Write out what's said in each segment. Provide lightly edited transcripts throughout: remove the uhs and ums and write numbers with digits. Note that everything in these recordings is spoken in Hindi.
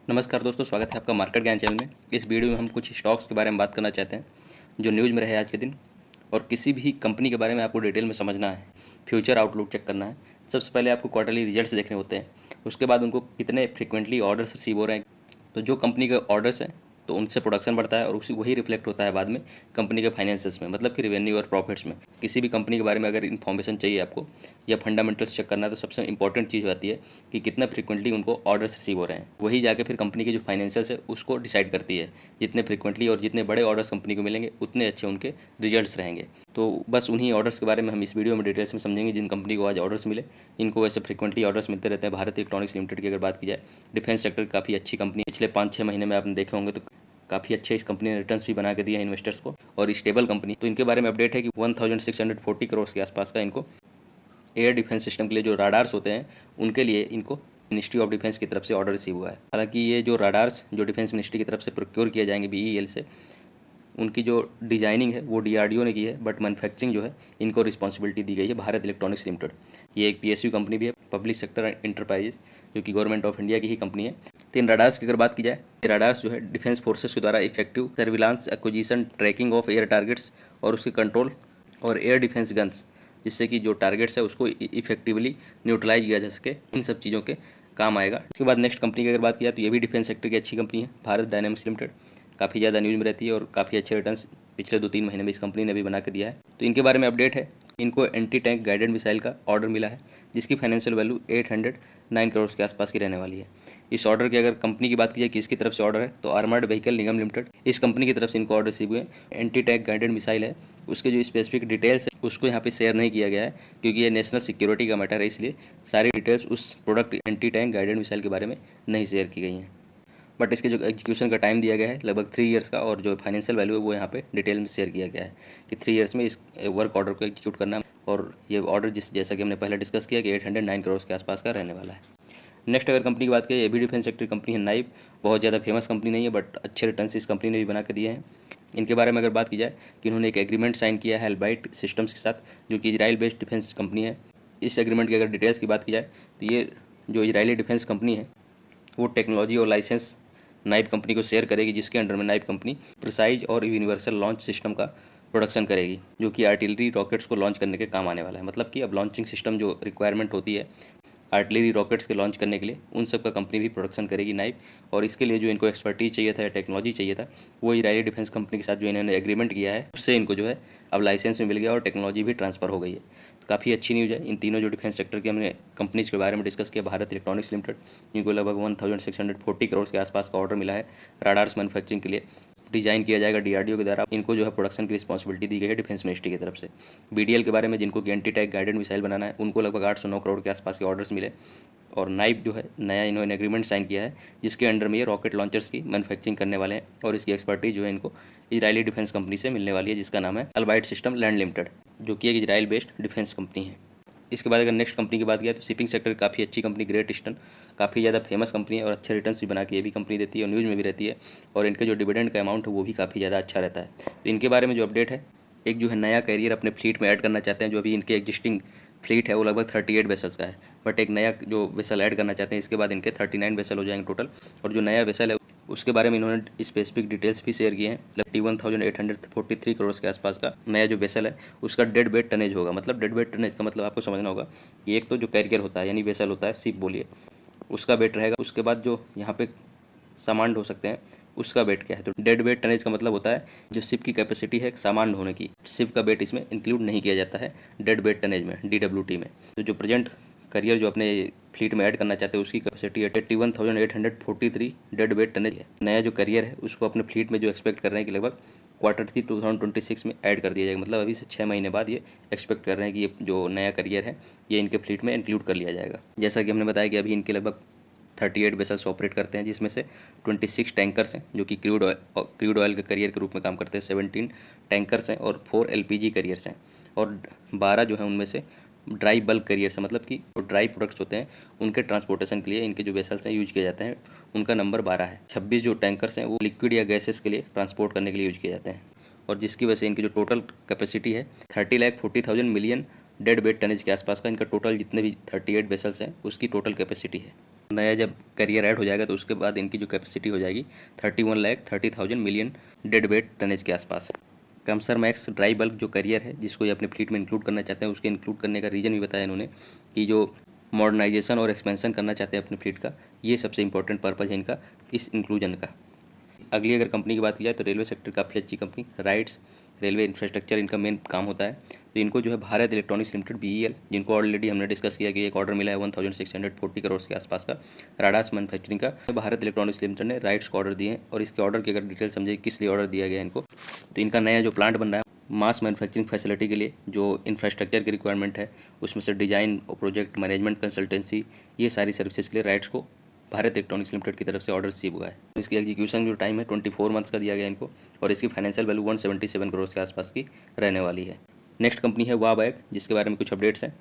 नमस्कार दोस्तों, स्वागत है आपका मार्केट ज्ञान चैनल में। इस वीडियो में हम कुछ स्टॉक्स के बारे में बात करना चाहते हैं जो न्यूज़ में रहे आज के दिन, और किसी भी कंपनी के बारे में आपको डिटेल में समझना है, फ्यूचर आउटलुक चेक करना है। सबसे पहले आपको क्वार्टरली रिजल्ट्स देखने होते हैं, उसके बाद उनको कितने फ्रिक्वेंटली ऑर्डर्स रिसीव हो रहे हैं। तो जो कंपनी के ऑर्डर्स हैं तो उनसे प्रोडक्शन बढ़ता है और उसी वही रिफ्लेक्ट होता है बाद में कंपनी के फाइनेंसेस में, मतलब कि रेवेन्यू और प्रॉफिट्स में। किसी भी कंपनी के बारे में अगर इन्फॉर्मेशन चाहिए आपको या फंडामेंटल्स चेक करना है तो सबसे इंपॉर्टेंट चीज़ आती है कि कितना फ्रिक्वेंटली उनको ऑर्डर्स रिसीव हो रहे हैं। वही जाके फिर कंपनी की जो फाइनेंशियल्स है उसको डिसाइड करती है। जितने फ्रिक्वेंटली और जितने बड़े ऑर्डर्स कंपनी को मिलेंगे उतने अच्छे उनके रिजल्ट्स रहेंगे। तो बस उन्हीं ऑर्डर्स के बारे में हम इस वीडियो में डिटेल्स में समझेंगे जिन कंपनी को आज ऑर्डर्स मिले। इनको वैसे फ्रिक्वेंटली ऑर्डर्स मिलते रहते हैं। भारत इलेक्ट्रॉनिक्स लिमिटेड की अगर बात की जाए, डिफेंस सेक्टर काफ़ी अच्छी कंपनी, पिछले 5-6 महीने में आपने देखे होंगे तो काफ़ी अच्छे इस कंपनी ने रिटर्न्स भी बना के दिए हैं इन्वेस्टर्स को, और स्टेबल कंपनी। तो इनके बारे में अपडेट है कि 1640 करोड़ के आसपास का इनको एयर डिफेंस सिस्टम के लिए जो राडार्स होते हैं उनके लिए इनको मिनिस्ट्री ऑफ डिफेंस की तरफ से ऑर्डर रिसीव हुआ है। हालांकि ये जो राडार्स जो डिफेंस मिनिस्ट्री की तरफ से प्रोक्योर किए जाएंगे BEL से, उनकी जो डिजाइनिंग है वो DRDO ने की है, बट मैन्युफैक्चरिंग जो है इनको रिस्पॉन्सिबिलिटी दी गई है भारत इलेक्ट्रॉनिक्स लिमिटेड। ये एक PSU कंपनी भी है, पब्लिक सेक्टर एंटरप्राइजेस, जो कि गवर्नमेंट ऑफ इंडिया की ही कंपनी है। तो इन रडार्स की अगर बात की जाए, रडार्स जो है डिफेंस फोर्सेस के द्वारा effective surveillance, acquisition, tracking of air targets और उसके कंट्रोल और एयर डिफेंस गन्स, जिससे कि जो टारगेट्स है उसको इफेक्टिवली न्यूट्रलाइज किया जा सके, इन सब चीज़ों के काम आएगा। इसके बाद नेक्स्ट कंपनी की अगर बात किया तो ये भी डिफेंस सेक्टर की अच्छी कंपनी है, भारत डायनामिक्स लिमिटेड। काफ़ी ज़्यादा न्यूज़ में रहती है और काफ़ी अच्छे रिटर्न्स पिछले 2-3 महीने में इस कंपनी ने भी बना के दिया है। तो इनके बारे में अपडेट है, इनको एंटी टैंक गाइडेड मिसाइल का ऑर्डर मिला है, जिसकी फाइनेंशियल वैल्यू 809 करोड़ के आसपास की रहने वाली है। इस ऑर्डर की अगर कंपनी की बात की जाए किसकी तरफ से ऑर्डर है, तो आर्मर्ड व्हीकल निगम लिमिटेड, इस कंपनी की तरफ से इनको ऑर्डर रिसीव हुए। एंटी टैंक गाइडेड मिसाइल है, उसके जो स्पेसिफिक डिटेल्स है उसको यहाँ पे शेयर नहीं किया गया है क्योंकि ये नेशनल सिक्योरिटी का मैटर है, इसलिए सारी डिटेल्स उस product anti tank guided missile के बारे में नहीं शेयर की गई हैं। बट इसके जो एग्जीक्यूशन का टाइम दिया गया है लगभग 3 ईयर्स का, और जो फाइनेंशियल वैल्यू है वो यहाँ पे डिटेल में शेयर किया गया है कि 3 ईयर्स में इस वर्क ऑर्डर को एग्जीक्यूट करना है। और ये ऑर्डर जैसा कि हमने पहले डिस्कस किया कि 809 करोड़ के आसपास का रहने वाला है। नेक्स्ट अगर कंपनी की बात करें, ये भी डिफेंस सेक्टर कंपनी है नाइब। बहुत ज़्यादा फेमस कंपनी नहीं है बट अच्छे रिटर्न्स इस कंपनी ने भी बना के दिए हैं। इनके बारे में अगर बात की जाए कि इन्होंने एक एग्रीमेंट साइन किया है एल्बाइट सिस्टम्स के साथ, जो कि इजराइल बेस्ड डिफेंस कंपनी है। इस एग्रीमेंट की अगर डिटेल्स की बात की जाए तो ये जो इजरायली डिफेंस कंपनी है वो टेक्नोलॉजी और लाइसेंस नाइब कंपनी को शेयर करेगी, जिसके अंडर में नाइब कंपनी प्रिसाइज और यूनिवर्सल लॉन्च सिस्टम का प्रोडक्शन करेगी, जो कि आर्टिलरी रॉकेट्स को लॉन्च करने के काम आने वाला है। मतलब कि अब लॉन्चिंग सिस्टम जो रिक्वायरमेंट होती है आर्टिलरी रॉकेट्स के लॉन्च करने के लिए, उन सब का कंपनी भी प्रोडक्शन करेगी नाइब। और इसके लिए जो इनको एक्सपर्टीज चाहिए था या टेक्नोलॉजी चाहिए था, वो इजरायली डिफेंस कंपनी के साथ जो इन्होंने एग्रीमेंट किया है उससे इनको जो है अब लाइसेंस भी मिल गया और टेक्नोलॉजी भी ट्रांसफ़र हो गई है। तो काफ़ी अच्छी न्यूज़ है। इन तीनों जो डिफेंस सेक्टर के हमने कंपनीज के बारे में डिस्कस किया, भारत इलेक्ट्रॉनिक्स लिमिटेड, इनको लगभग 1640 करोड़ के आसपास का ऑर्डर मिला है राडार्स मैन्युफैक्चरिंग के लिए। डिज़ाइन किया जाएगा DRDO के द्वारा। इनको जो है प्रोडक्शन की रिस्पॉन्सिबिलिटी दी गई है डिफेंस मिनिस्ट्री की तरफ से। BDL के बारे में, जिनको कि एंटी टैंक गाइडेड मिसाइल बनाना है, उनको लगभग 809 करोड़ के आसपास के ऑर्डर्स मिले। और नाइब जो है नया इन्होंने एग्रीमेंट साइन किया है, जिसके अंडर में ये रॉकेट लॉन्चर्स की मैन्युफैक्चरिंग करने वाले हैं, और इसकी एक्सपर्टीज जो है इनको इजरायली डिफेंस कंपनी से मिलने वाली है, जिसका नाम है अल्बाइट सिस्टम लैंड लिमिटेड, जो कि एक इजराइल बेस्ड डिफेंस कंपनी है। इसके बाद अगर नेक्स्ट कंपनी की बात किया तो शिपिंग सेक्टर काफ़ी अच्छी कंपनी ग्रेट ईस्टर्न, काफ़ी ज़्यादा फेमस कंपनी है और अच्छे रिटर्न्स भी बना के ये भी कंपनी देती है और न्यूज़ में भी रहती है, और इनके जो डिविडेंड का अमाउंट है वो भी काफ़ी ज़्यादा अच्छा रहता है। तो इनके बारे में जो अपडेट है, एक जो है नया कैरियर अपने फ्लीट में ऐड करना चाहते हैं। जो अभी इनके एग्जिस्टिंग फ्लीट है वो लगभग 38 वेसल्स का है, बट एक नया जो वेसल ऐड करना चाहते हैं, इसके बाद इनके 39 वेसल हो जाएंगे टोटल। और जो नया वेसल है उसके बारे में इन्होंने स्पेसिफिक डिटेल्स भी शेयर किए हैं। 51,843 करोड़ के आसपास का नया जो वेसल है उसका डेड वेट टनेज होगा। मतलब डेड वेट टनेज का मतलब आपको समझना होगा कि एक तो जो कैरियर होता है यानी वेसल होता है, शिप बोलिए, उसका वेट रहेगा। उसके बाद जो यहाँ पे सामान ढो सकते हैं उसका वेट क्या है। तो डेड वेट टनेज का मतलब होता है जो शिप की कैपेसिटी है सामान ढोने की, शिप का वेट इसमें इंक्लूड नहीं किया जाता है डेड वेट टनेज में, DWT में। तो जो प्रेजेंट करियर जो अपने फ्लीट में ऐड करना चाहते हैं उसकी कैपेसिटी 81,843 डेड वेट टनेज है। नया जो करियर है उसको अपने फ्लीट में जो एक्सपेक्ट कर रहे हैं कि लगभग Q3 2026 में ऐड कर दिया जाएगा। मतलब अभी से 6 महीने बाद ये एक्सपेक्ट कर रहे हैं कि ये जो नया करियर है ये इनके फ्लीट में इंक्लूड कर लिया जाएगा। जैसा कि हमने बताया कि अभी इनके लगभग 38 वेसल्स ऑपरेट करते हैं, जिसमें से 26 टैंकर्स हैं जो कि क्रूड ऑयल के करियर के रूप में काम करते हैं, 17 टैंकर्स हैं और 4 LPG करियर्स हैं, और 12 जो है उनमें से ड्राई बल्क करियर्स हैं। मतलब कि जो ड्राई प्रोडक्ट्स होते हैं उनके ट्रांसपोर्टेशन के लिए इनके जो वेसल्स हैं यूज किए जाते हैं, उनका नंबर 12 है। 26 जो टैंकर्स हैं वो लिक्विड या गैसेस के लिए ट्रांसपोर्ट करने के लिए यूज किए जाते हैं, और जिसकी वजह से इनकी जो टोटल कैपेसिटी है 30,40,000 मिलियन डेड वेट टनेज के आसपास का इनका टोटल जितने भी 38 वेसल्स हैं उसकी टोटल कैपेसिटी है। नया जब करियर ऐड हो जाएगा तो उसके बाद इनकी जो कैपेसिटी हो जाएगी 31,30,000 मिलियन डेड वेट टनेज के आसपास। कमसर मैक्स ड्राई बल्क जो करियर है जिसको ये अपने फ्लीट में इंक्लूड करना चाहते हैं, उसके इंक्लूड करने का रीज़न भी बताया इन्होंने कि जो मॉडर्नाइजेशन और एक्सपेंशन करना चाहते हैं अपने फ्लीट का, ये सबसे इंपॉर्टेंट पर्पज़ है इनका इस इंक्लूजन का। अगली अगर कंपनी की बात की जाए तो रेलवे सेक्टर काफ़ी अच्छी कंपनी राइट्स रेलवे इंफ्रास्ट्रक्चर इनका मेन काम होता है। तो इनको जो है भारत इलेक्ट्रॉनिक्स लिमिटेड BEL, जिनको ऑलरेडी हमने डिस्कस किया कि एक ऑर्डर मिला है 1640 करोड़ के आसपास का राडास मैन्युफैक्चरिंग का, भारत इलेक्ट्रॉनिक्स लिमिटेड ने राइट्स को ऑर्डर दिए हैं। और इसके ऑर्डर की अगर डिटेल समझे किस लिए ऑर्डर दिया गया इनको, तो इनका नया जो प्लांट बन रहा है मास मैन्युफैक्चरिंग फैसिलिटी के लिए जो इंफ्रास्ट्रक्चर की रिक्वायरमेंट है, उसमें से डिज़ाइन और प्रोजेक्ट मैनेजमेंट कंसल्टेंसी, ये सारी सर्विसेज के लिए राइट्स को भारत इलेक्ट्रॉनिक्स लिमिटेड की तरफ से ऑर्डर रिसीव हुआ है। इसकी एग्जीक्यूशन जो टाइम है 24 मंथ्स का दिया गया इनको, और इसकी फाइनेंशियल वैल्यू 177 करोड़ के आसपास की रहने वाली है। नेक्स्ट कंपनी है वाबैक, जिसके बारे में कुछ अपडेट्स हैं।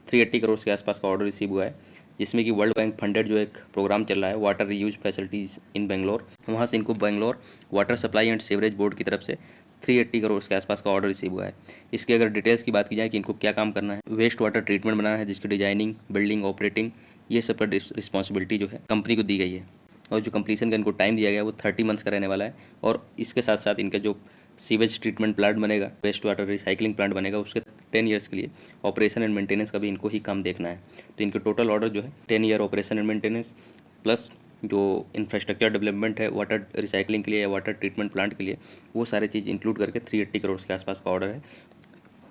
380 करोड़ के आसपास का ऑर्डर रिसीव हुआ है, जिसमें कि वर्ल्ड बैंक फंडेड जो एक प्रोग्राम चल रहा है वाटर रीयूज फैसिलिटीज़ इन बेंगलोर, वहाँ से इनको Bangalore water supply and sewerage board की तरफ से 380 करोड़ के आसपास का ऑर्डर रिसीव हुआ है। इसके अगर डिटेल्स की बात की जाए कि इनको क्या काम करना है, वेस्ट वाटर ट्रीटमेंट बनाना है, जिसकी डिजाइनिंग, बिल्डिंग, ऑपरेटिंग, ये सब का रिस्पॉन्सिबिलिटी जो है कंपनी को दी गई है। और जो कंप्लीसन का इनको टाइम दिया गया है वो 30 मंथ्स का रहने वाला है। और इसके साथ साथ इनका जो सीवेज ट्रीटमेंट प्लांट बनेगा, वेस्ट वाटर रिसाइकलिंग प्लांट बनेगा, उसके 10 ईयर्स के लिए ऑपरेशन एंड मेंटेनेंस का भी इनको ही काम देखना है। तो इनके टोटल ऑर्डर जो है 10 year operation and maintenance plus जो इंफ्रास्ट्रक्चर डेवलपमेंट है वाटर रिसाइकलिंग के लिए या वाटर ट्रीटमेंट प्लांट के लिए, वो सारे चीज़ इंक्लूड करके 380 करोड़ के आसपास का ऑर्डर है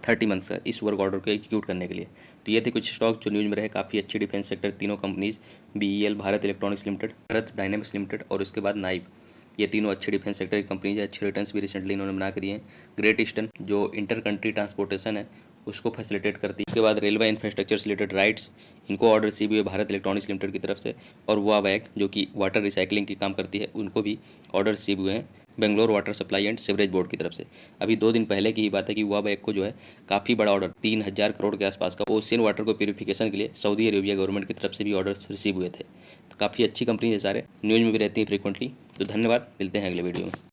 30 मंथ्स का इस वर्क ऑर्डर को एग्जीक्यूट करने के लिए। तो ये थे कुछ स्टॉक्स जो न्यूज़ में रहे। काफ़ी अच्छी डिफेंस सेक्टर तीनों companies BEL, Bharat electronics limited, Bharat dynamics limited और उसके बाद नाइब, ये तीनों अच्छे डिफेंस सेक्टर की कंपनीज है। अच्छे रिटर्न्स भी रिसेंटली इन्होंने बना के दिए हैं। ग्रेट ईस्टर्न जो इंटर कंट्री ट्रांसपोर्टेशन है उसको फैसिलिटेट करती है। उसके बाद रेलवे इंफ्रास्ट्रक्चर से रिलेटेड राइट्स, इनको ऑर्डर रिसीव हुए भारत इलेक्ट्रॉनिक्स लिमिटेड की तरफ से। और वाबैक जो कि वाटर रिसाइकलिंग की काम करती है, उनको भी ऑर्डर रिसीव हुए हैं Bangalore water supply and sewerage board की तरफ से। अभी 2 दिन पहले की ही बात है कि वाबैक को जो है काफ़ी बड़ा ऑर्डर 3000 करोड़ के आसपास का ओशियन वाटर को प्यूरिफिकेशन के लिए सऊदी अरेबिया गवर्नमेंट की तरफ से भी ऑर्डर्स रिसीव हुए थे। तो काफ़ी अच्छी कंपनी है, सारे न्यूज़ में भी रहती हैं फ्रिक्वेंटली। तो धन्यवाद, मिलते हैं अगले वीडियो में।